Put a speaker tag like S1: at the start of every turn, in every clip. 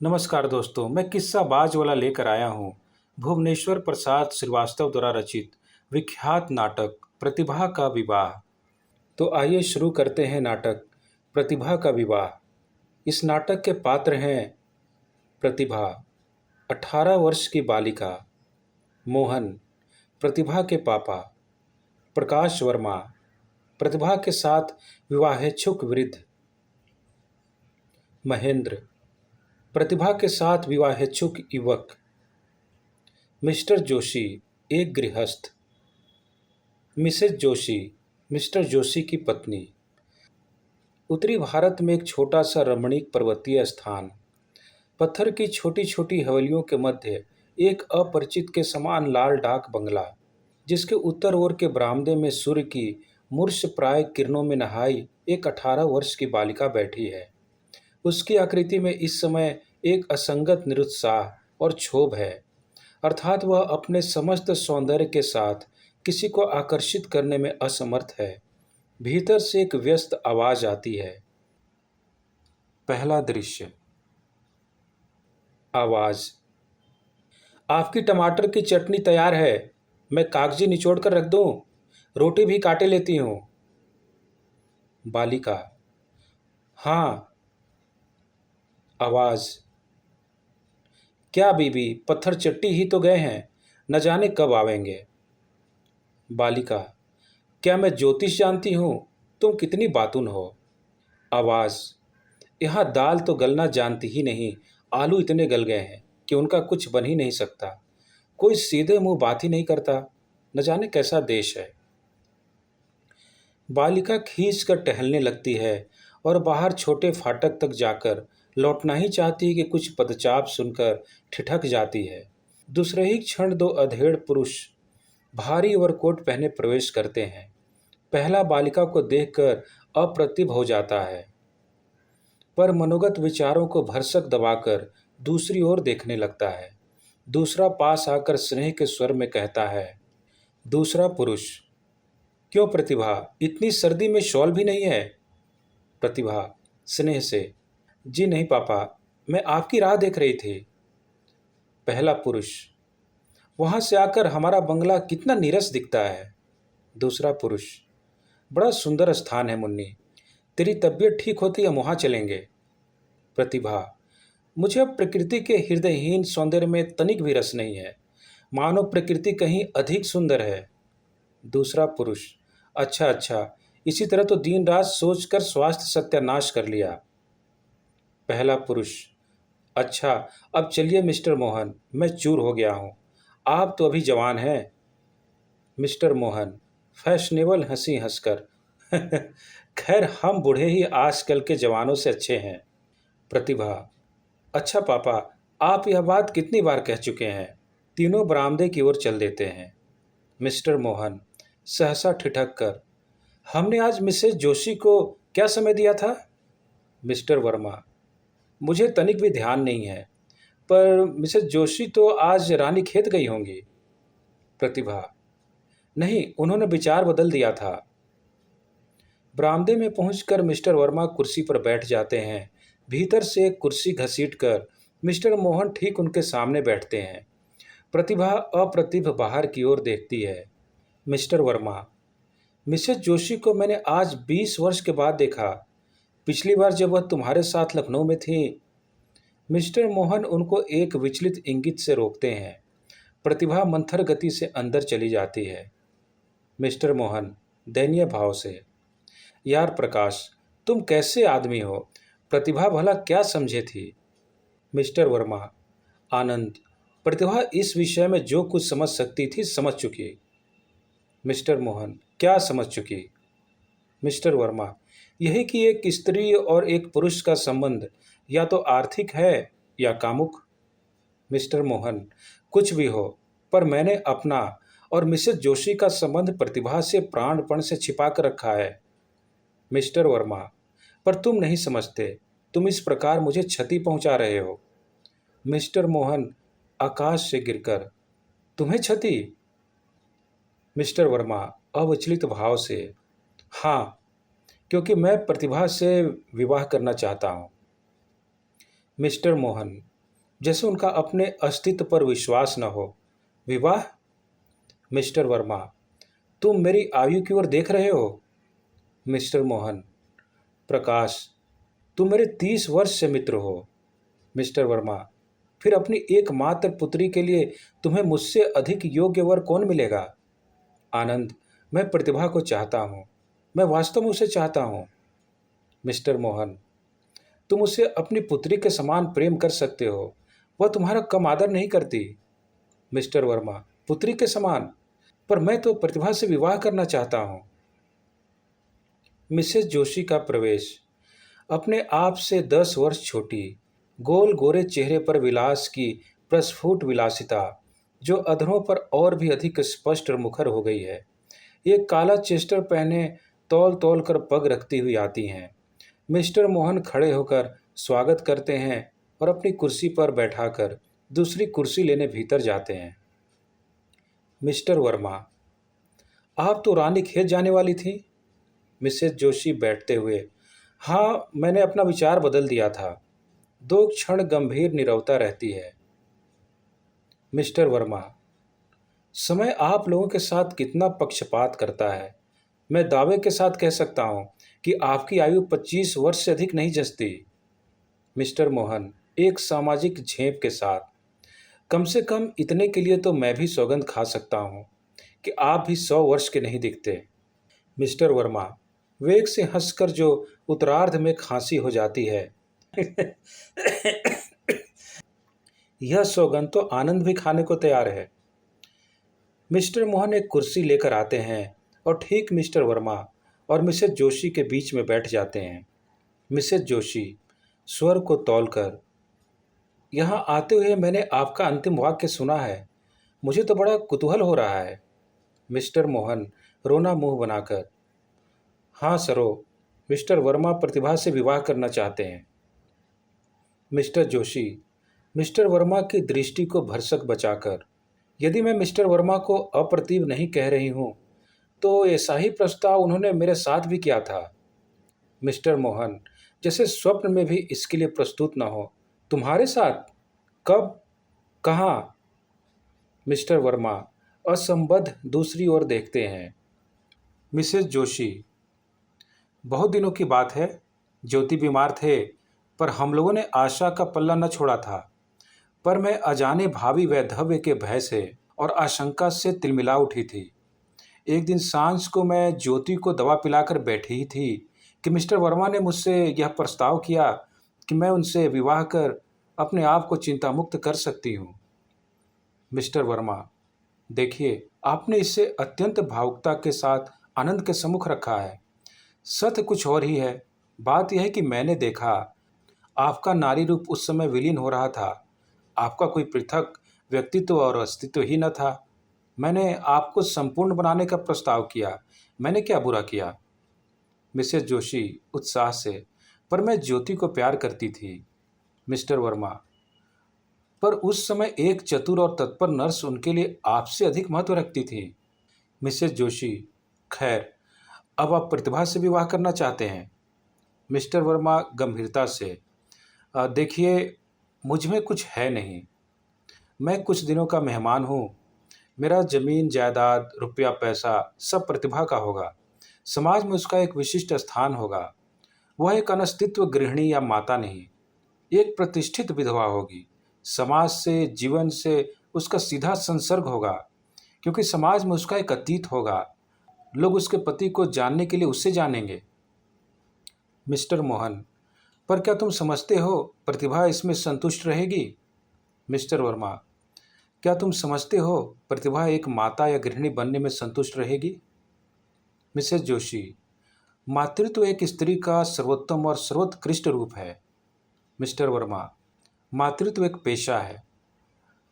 S1: नमस्कार दोस्तों, मैं किस्सा बाज वाला लेकर आया हूँ। भुवनेश्वर प्रसाद श्रीवास्तव द्वारा रचित विख्यात नाटक प्रतिभा का विवाह। तो आइए शुरू करते हैं नाटक प्रतिभा का विवाह। इस नाटक के पात्र हैं प्रतिभा 18 वर्ष की बालिका, मोहन प्रतिभा के पापा, प्रकाश वर्मा प्रतिभा के साथ विवाहेच्छुक वृद्ध, महेंद्र प्रतिभा के साथ विवाहेच्छुक युवक, मिस्टर जोशी एक गृहस्थ, मिसेज जोशी मिस्टर जोशी की पत्नी। उत्तरी भारत में एक छोटा सा रमणीक पर्वतीय स्थान, पत्थर की छोटी छोटी हवेलियों के मध्य एक अपरिचित के समान लाल डाक बंगला, जिसके उत्तर ओर के बरामदे में सूर्य की मूर्छ प्राय किरणों में नहाई एक 18 वर्ष की बालिका बैठी है। उसकी आकृति में इस समय एक असंगत निरुत्साह और क्षोभ है, अर्थात वह अपने समस्त सौंदर्य के साथ किसी को आकर्षित करने में असमर्थ है। भीतर से एक व्यस्त आवाज आती है। पहला दृश्य। आवाज। आपकी टमाटर की चटनी तैयार है। मैं कागजी निचोड़ कर रख दूं? रोटी भी काटे लेती हूं। बालिका। हाँ। आवाज। क्या बीबी, पत्थर चट्टी ही तो गए हैं, न जाने कब आवेंगे। बालिका। क्या मैं ज्योतिष जानती हूँ? तुम कितनी बातुन हो। आवाज। यहाँ दाल तो गलना जानती ही नहीं, आलू इतने गल गए हैं कि उनका कुछ बन ही नहीं सकता। कोई सीधे मुंह बात ही नहीं करता, न जाने कैसा देश है। बालिका खींच कर टहलने लगती है और बाहर छोटे फाटक तक जाकर लौटना ही चाहती है कि कुछ पदचाप सुनकर ठिठक जाती है। दूसरे ही क्षण दो अधेड़ पुरुष भारी ओवरकोट पहने प्रवेश करते हैं। पहला बालिका को देखकर अप्रतिभ हो जाता है, पर मनोगत विचारों को भरसक दबाकर दूसरी ओर देखने लगता है। दूसरा पास आकर स्नेह के स्वर में कहता है। दूसरा पुरुष। क्यों प्रतिभा, इतनी सर्दी में शॉल भी नहीं है? प्रतिभा स्नेह से। जी नहीं पापा, मैं आपकी राह देख रही थी। पहला पुरुष। वहां से आकर हमारा बंगला कितना नीरस दिखता है। दूसरा पुरुष। बड़ा सुंदर स्थान है मुन्नी, तेरी तबीयत ठीक होती हम वहां चलेंगे। प्रतिभा। मुझे अब प्रकृति के हृदयहीन सौंदर्य में तनिक भी रस नहीं है, मानो प्रकृति कहीं अधिक सुंदर है। दूसरा पुरुष। अच्छा अच्छा, इसी तरह तो दिन रात सोचकर स्वास्थ्य सत्यानाश कर लिया। पहला पुरुष। अच्छा, अब चलिए मिस्टर मोहन, मैं चूर हो गया हूँ, आप तो अभी जवान हैं। मिस्टर मोहन फैशनेबल हंसी हंसकर। खैर, हम बूढ़े ही आजकल के जवानों से अच्छे हैं। प्रतिभा। अच्छा पापा, आप यह बात कितनी बार कह चुके हैं। तीनों बरामदे की ओर चल देते हैं। मिस्टर मोहन सहसा ठिठक कर। हमने आज मिसेज जोशी को क्या समय दिया था? मिस्टर वर्मा। मुझे तनिक भी ध्यान नहीं है, पर मिसेज जोशी तो आज रानी खेत गई होंगी। प्रतिभा। नहीं, उन्होंने विचार बदल दिया था। बरामदे में पहुंचकर मिस्टर वर्मा कुर्सी पर बैठ जाते हैं। भीतर से एक कुर्सी घसीटकर मिस्टर मोहन ठीक उनके सामने बैठते हैं। प्रतिभा अप्रतिभ बाहर की ओर देखती है। मिस्टर वर्मा। मिसेज जोशी को मैंने आज 20 वर्ष के बाद देखा। पिछली बार जब वह तुम्हारे साथ लखनऊ में थी। मिस्टर मोहन उनको एक विचलित इंगित से रोकते हैं। प्रतिभा मंथर गति से अंदर चली जाती है। मिस्टर मोहन दयनीय भाव से। यार प्रकाश, तुम कैसे आदमी हो? प्रतिभा भला क्या समझे थी? मिस्टर वर्मा आनंद। प्रतिभा इस विषय में जो कुछ समझ सकती थी समझ चुकी। मिस्टर मोहन क्या समझ चुकी? मिस्टर वर्मा यही कि एक स्त्री और एक पुरुष का संबंध या तो आर्थिक है या कामुक। मिस्टर मोहन कुछ भी हो, पर मैंने अपना और मिसेज जोशी का संबंध प्रतिभा से प्राणपण से छिपा कर रखा है। मिस्टर वर्मा पर तुम नहीं समझते, तुम इस प्रकार मुझे क्षति पहुंचा रहे हो। मिस्टर मोहन आकाश से गिरकर। तुम्हें क्षति? मिस्टर वर्मा अविचलित भाव से। हाँ, क्योंकि मैं प्रतिभा से विवाह करना चाहता हूँ। मिस्टर मोहन जैसे उनका अपने अस्तित्व पर विश्वास न हो। विवाह? मिस्टर वर्मा, तुम मेरी आयु की ओर देख रहे हो? मिस्टर मोहन, प्रकाश, तुम मेरे 30 वर्ष से मित्र हो। मिस्टर वर्मा, फिर अपनी एकमात्र पुत्री के लिए तुम्हें मुझसे अधिक योग्य वर कौन मिलेगा? आनंद, मैं प्रतिभा को चाहता हूँ। मैं वास्तव में उसे चाहता हूँ। मिस्टर मोहन, तुम उसे अपनी पुत्री के समान प्रेम कर सकते हो। वह तुम्हारा कम आदर नहीं करती। मिस्टर वर्मा, पुत्री के समान? पर मैं तो प्रतिभा से विवाह करना चाहता हूँ। मिसेस जोशी का प्रवेश। अपने आप से 10 वर्ष छोटी, गोल गोरे चेहरे पर विलास की प्रस्फुट विलासिता, जो अधरों पर और भी अधिक स्पष्ट और मुखर हो गई है। एक काला चेस्टर पहने तौल तौल कर पग रखती हुई आती हैं। मिस्टर मोहन खड़े होकर स्वागत करते हैं और अपनी कुर्सी पर बैठाकर दूसरी कुर्सी लेने भीतर जाते हैं। मिस्टर वर्मा, आप तो रानी खेत जाने वाली थी। मिसेस जोशी बैठते हुए, हाँ, मैंने अपना विचार बदल दिया था। 2 क्षण गंभीर नीरवता रहती है। मिस्टर वर्मा, समय आप लोगों के साथ कितना पक्षपात करता है। मैं दावे के साथ कह सकता हूँ कि आपकी आयु 25 वर्ष से अधिक नहीं जचती। मिस्टर मोहन, एक सामाजिक झेप के साथ, कम से कम इतने के लिए तो मैं भी सौगंध खा सकता हूँ कि आप भी 100 वर्ष के नहीं दिखते। मिस्टर वर्मा, वेग से हंसकर जो उत्तरार्ध में खांसी हो जाती है। यह सौगंध तो आनंद भी खाने को तैयार है। मिस्टर मोहन एक कुर्सी लेकर आते हैं और ठीक मिस्टर वर्मा और मिसेस जोशी के बीच में बैठ जाते हैं। मिसेस जोशी, स्वर को तौलकर, यहाँ आते हुए मैंने आपका अंतिम वाक्य सुना है। मुझे तो बड़ा कुतूहल हो रहा है। मिस्टर मोहन, रोना मुंह बनाकर, हाँ सरो, मिस्टर वर्मा प्रतिभा से विवाह करना चाहते हैं। मिस्टर जोशी, मिस्टर वर्मा की दृष्टि को भरसक बचाकर, यदि मैं मिस्टर वर्मा को अप्रतिभ नहीं कह रही हूँ तो ऐसा ही प्रस्ताव उन्होंने मेरे साथ भी किया था। मिस्टर मोहन, जैसे स्वप्न में भी इसके लिए प्रस्तुत न हो। तुम्हारे साथ? कब? कहाँ? मिस्टर वर्मा असंबद्ध दूसरी ओर देखते हैं। मिसेस जोशी, बहुत दिनों की बात है। ज्योति बीमार थे, पर हम लोगों ने आशा का पल्ला न छोड़ा था। पर मैं अजाने भावी वैधव्य के भय से और आशंका से तिलमिला उठी थी। एक दिन सांझ को मैं ज्योति को दवा पिलाकर बैठी ही थी कि मिस्टर वर्मा ने मुझसे यह प्रस्ताव किया कि मैं उनसे विवाह कर अपने आप को चिंता मुक्त कर सकती हूँ। मिस्टर वर्मा, देखिए, आपने इसे अत्यंत भावुकता के साथ आनंद के सम्मुख रखा है। सत्य कुछ और ही है। बात यह है कि मैंने देखा, आपका नारी रूप उस समय विलीन हो रहा था। आपका कोई पृथक व्यक्तित्व और अस्तित्व ही न था। मैंने आपको संपूर्ण बनाने का प्रस्ताव किया। मैंने क्या बुरा किया? मिसेस जोशी उत्साह से, पर मैं ज्योति को प्यार करती थी। मिस्टर वर्मा, पर उस समय एक चतुर और तत्पर नर्स उनके लिए आपसे अधिक महत्व रखती थी। मिसेस जोशी, खैर, अब आप प्रतिभा से विवाह करना चाहते हैं। मिस्टर वर्मा गंभीरता से, देखिए, मुझ में कुछ है नहीं। मैं कुछ दिनों का मेहमान हूँ। मेरा जमीन जायदाद रुपया पैसा सब प्रतिभा का होगा। समाज में उसका एक विशिष्ट स्थान होगा। वह एक अनस्तित्व गृहिणी या माता नहीं, एक प्रतिष्ठित विधवा होगी। समाज से, जीवन से उसका सीधा संसर्ग होगा, क्योंकि समाज में उसका एक अतीत होगा। लोग उसके पति को जानने के लिए उससे जानेंगे। मिस्टर मोहन, पर क्या तुम समझते हो प्रतिभा इसमें संतुष्ट रहेगी? मिस्टर वर्मा, क्या तुम समझते हो प्रतिभा एक माता या गृहिणी बनने में संतुष्ट रहेगी? मिसेस जोशी, मातृत्व एक स्त्री का सर्वोत्तम और सर्वोत्कृष्ट रूप है। मिस्टर वर्मा, मातृत्व एक पेशा है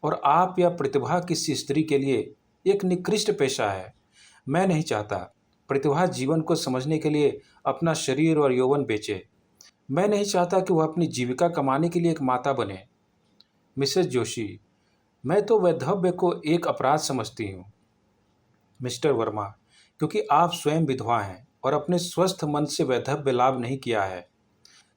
S1: और आप या प्रतिभा किसी स्त्री के लिए एक निकृष्ट पेशा है। मैं नहीं चाहता प्रतिभा जीवन को समझने के लिए अपना शरीर और यौवन बेचे। मैं नहीं चाहता कि वह अपनी जीविका कमाने के लिए एक माता बने। मिसेस जोशी, मैं तो वैधव्य को एक अपराध समझती हूँ। मिस्टर वर्मा, क्योंकि आप स्वयं विधवा हैं और अपने स्वस्थ मन से वैधव्य लाभ नहीं किया है।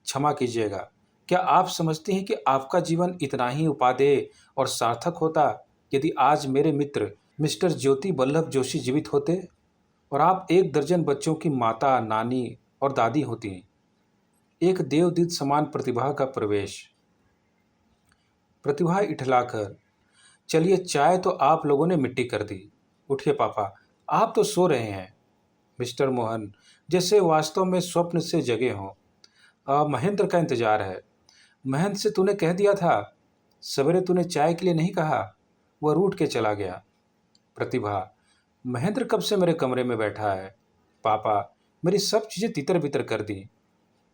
S1: क्षमा कीजिएगा, क्या आप समझती हैं कि आपका जीवन इतना ही उपादेय और सार्थक होता यदि आज मेरे मित्र मिस्टर ज्योति वल्लभ जोशी जीवित होते और आप एक दर्जन बच्चों की माता, नानी और दादी होती? एक देवदूत समान प्रतिभा का प्रवेश। प्रतिभा इठलाकर, चलिए चाय तो आप लोगों ने मिट्टी कर दी। उठिए पापा, आप तो सो रहे हैं। मिस्टर मोहन, जैसे वास्तव में स्वप्न से जगे हों। महेंद्र का इंतजार है। महेंद्र से तूने कह दिया था, सवेरे तूने चाय के लिए नहीं कहा, वह रूठ के चला गया। प्रतिभा, महेंद्र कब से मेरे कमरे में बैठा है। पापा, मेरी सब चीज़ें तितर बितर कर दी।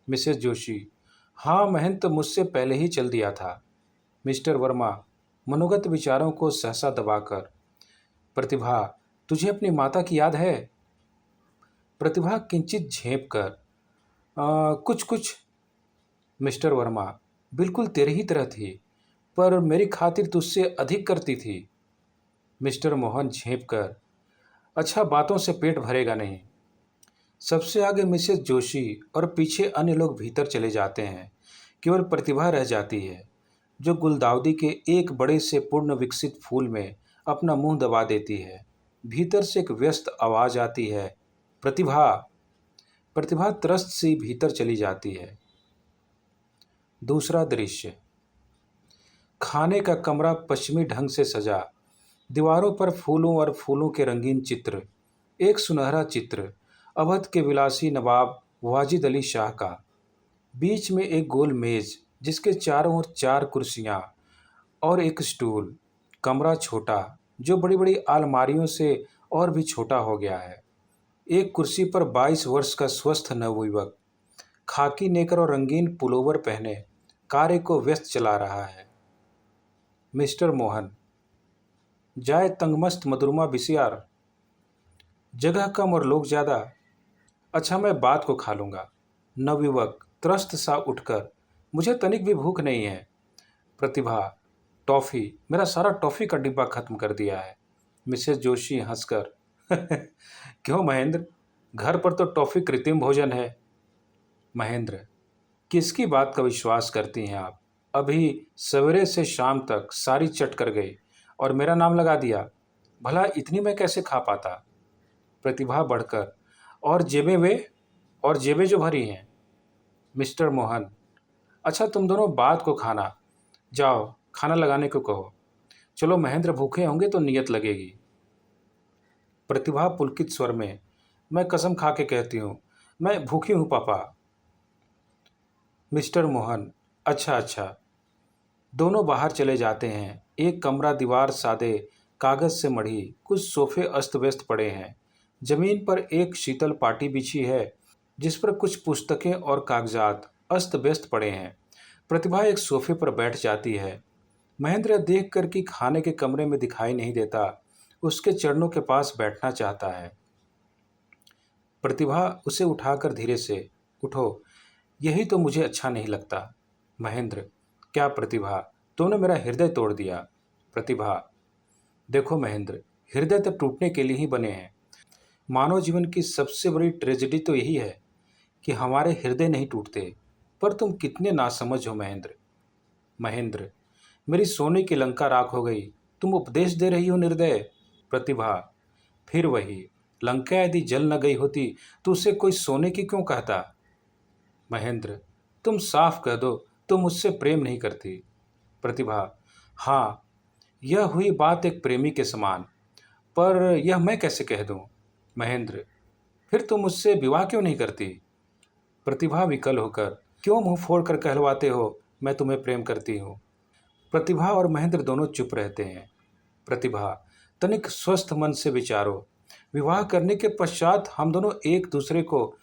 S1: मिसेस जोशी, हाँ महेंद्र तो मुझसे पहले ही चल दिया था। मिस्टर वर्मा मनोगत विचारों को सहसा दबाकर, प्रतिभा, तुझे अपनी माता की याद है? प्रतिभा किंचित झेप कर, कुछ कुछ। मिस्टर वर्मा, बिल्कुल तेरी ही तरह थी, पर मेरी खातिर तुझसे अधिक करती थी। मिस्टर मोहन झेप कर, अच्छा बातों से पेट भरेगा नहीं। सबसे आगे मिसेस जोशी और पीछे अन्य लोग भीतर चले जाते हैं। केवल प्रतिभा रह जाती है, जो गुलदाउदी के एक बड़े से पूर्ण विकसित फूल में अपना मुंह दबा देती है। भीतर से एक व्यस्त आवाज आती है, प्रतिभा। प्रतिभा त्रस्त सी भीतर चली जाती है। दूसरा दृश्य। खाने का कमरा पश्चिमी ढंग से सजा, दीवारों पर फूलों और फूलों के रंगीन चित्र। एक सुनहरा चित्र अवध के विलासी नवाब वाजिद अली शाह का। बीच में एक गोल मेज, जिसके चारों ओर 4 कुर्सियां और एक स्टूल। कमरा छोटा, जो बड़ी बड़ी अलमारियों से और भी छोटा हो गया है। एक कुर्सी पर 22 वर्ष का स्वस्थ नवयुवक, खाकी नेकर और रंगीन पुलोवर पहने, कार्य को व्यस्त चला रहा है। मिस्टर मोहन, जाए तंगमस्त मधुरमा बिसियार। जगह कम और लोग ज़्यादा। अच्छा मैं बात को खा लूँगा। नवयुवक त्रस्त सा उठकर, मुझे तनिक भी भूख नहीं है। प्रतिभा, टॉफ़ी, मेरा सारा टॉफ़ी का डिब्बा खत्म कर दिया है। मिसेस जोशी हंसकर, क्यों महेंद्र, घर पर तो टॉफ़ी कृत्रिम भोजन है। महेंद्र, किसकी बात का विश्वास करती हैं आप? अभी सवेरे से शाम तक सारी चट कर गई और मेरा नाम लगा दिया। भला इतनी मैं कैसे खा पाता? प्रतिभा बढ़कर, और जेबें जो भरी हैं। मिस्टर मोहन, अच्छा तुम दोनों बात को खाना, जाओ खाना लगाने को कहो। चलो महेंद्र, भूखे होंगे तो नियत लगेगी। प्रतिभा पुलकित स्वर में, मैं कसम खा के कहती हूँ, मैं भूखी हूँ पापा। मिस्टर मोहन, अच्छा अच्छा। दोनों बाहर चले जाते हैं। एक कमरा दीवार सादे कागज से मढ़ी, कुछ सोफे अस्त व्यस्त पड़े हैं। जमीन पर एक शीतल पाटी बिछी है, जिस पर कुछ पुस्तकें और कागजात अस्त व्यस्त पड़े हैं। प्रतिभा एक सोफे पर बैठ जाती है। महेंद्र देख कर कि खाने के कमरे में दिखाई नहीं देता, उसके चरणों के पास बैठना चाहता है। प्रतिभा उसे उठाकर धीरे से, उठो, यही तो मुझे अच्छा नहीं लगता। महेंद्र, क्या प्रतिभा, तुमने मेरा हृदय तोड़ दिया। प्रतिभा, देखो महेंद्र, हृदय तो टूटने के लिए ही बने हैं। मानव जीवन की सबसे बड़ी ट्रेजेडी तो यही है कि हमारे हृदय नहीं टूटते। पर तुम कितने नासमझ हो महेंद्र। महेंद्र, मेरी सोने की लंका राख हो गई, तुम उपदेश दे रही हो निर्दय। प्रतिभा, फिर वही, लंका यदि जल न गई होती तो उसे कोई सोने की क्यों कहता। महेंद्र, तुम साफ कह दो, तुम मुझसे प्रेम नहीं करती। प्रतिभा, हाँ, यह हुई बात एक प्रेमी के समान, पर यह मैं कैसे कह दूं। महेंद्र, फिर तुम मुझसे विवाह क्यों नहीं करती। प्रतिभा विकल होकर, क्यों मुंह फोड़ कर कहलवाते हो मैं तुम्हें प्रेम करती हूँ। प्रतिभा और महेंद्र दोनों चुप रहते हैं। प्रतिभा, तनिक स्वस्थ मन से विचारो, विवाह करने के पश्चात हम दोनों एक दूसरे को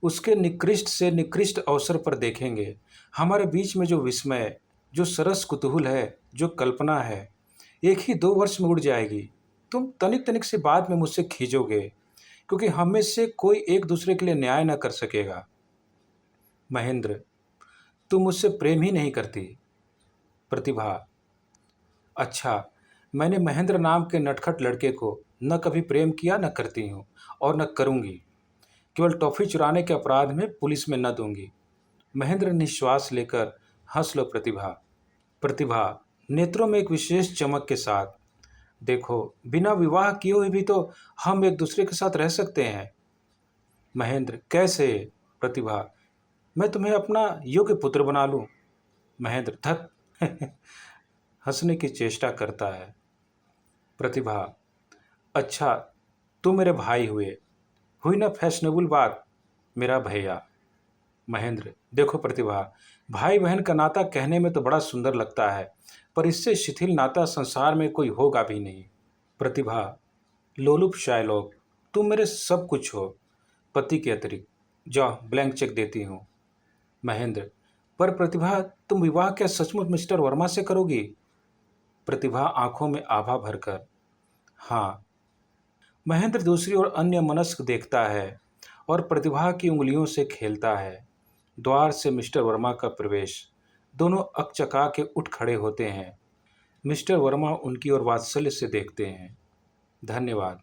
S1: उसके निकृष्ट से निकृष्ट अवसर पर देखेंगे। हमारे बीच में जो विस्मय, जो सरस कुतूहल है, जो कल्पना है, एक ही 2 वर्ष में उड़ जाएगी। तुम तनिक तनिक से बाद में मुझसे खींचोगे, क्योंकि हम में से कोई एक दूसरे के लिए न्याय न कर सकेगा। महेंद्र, तुम मुझसे प्रेम ही नहीं करती। प्रतिभा, अच्छा, मैंने महेंद्र नाम के नटखट लड़के को न कभी प्रेम किया, न करती हूँ और न करूँगी। केवल टॉफ़ी चुराने के अपराध में पुलिस में न दूंगी। महेंद्र निश्वास लेकर हंस लो प्रतिभा। प्रतिभा नेत्रों में एक विशेष चमक के साथ, देखो बिना विवाह किए हुए भी तो हम एक दूसरे के साथ रह सकते हैं। महेंद्र, कैसे? प्रतिभा, मैं तुम्हें अपना योग्य पुत्र बना लूं। महेंद्र, धत हंसने की चेष्टा करता है। प्रतिभा, अच्छा, तुम मेरे भाई हुए, हुई ना फैशनेबल बात, मेरा भैया। महेंद्र, देखो प्रतिभा, भाई बहन का नाता कहने में तो बड़ा सुंदर लगता है, पर इससे शिथिल नाता संसार में कोई होगा भी नहीं। प्रतिभा, लोलुप शायलोक, तुम मेरे सब कुछ हो, पति के अतिरिक्त। जाओ, ब्लैंक चेक देती हूँ। महेंद्र, पर प्रतिभा, तुम विवाह क्या सचमुच मिस्टर वर्मा से करोगी? प्रतिभा आंखों में आभा भरकर, हाँ। महेंद्र दूसरी ओर अन्य मनस्क देखता है और प्रतिभा की उंगलियों से खेलता है। द्वार से मिस्टर वर्मा का प्रवेश, दोनों अकचका के उठ खड़े होते हैं। मिस्टर वर्मा उनकी ओर वात्सल्य से देखते हैं। धन्यवाद।